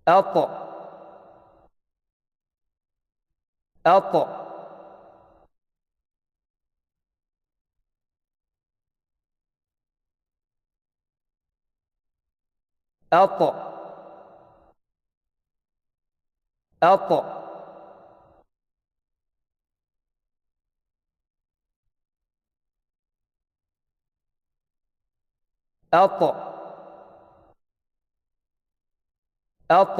أط أط أط أط أط أط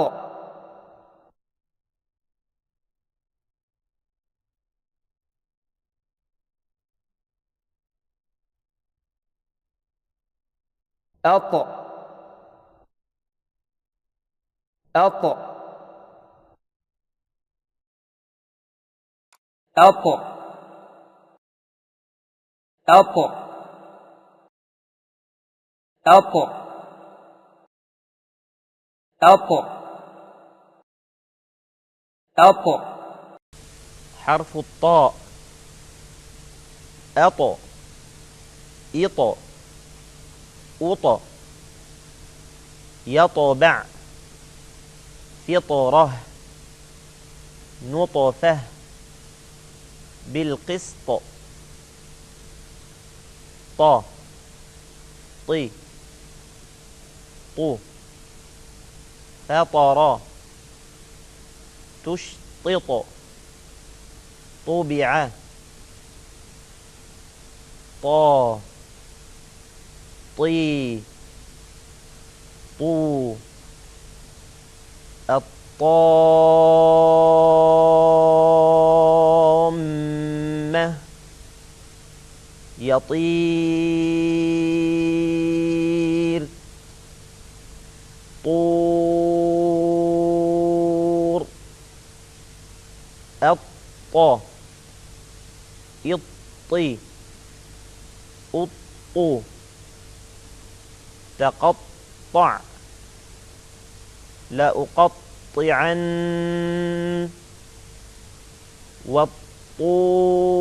أط أط أط أط أط أط أط حرف الطاء. أط إط أط يطبع فطره نطفه بالقسط طا طي طو فطر تشطط طبع طا طي طو الطامة يطير طور الط اطي أطو تقطع لأقطعن والطور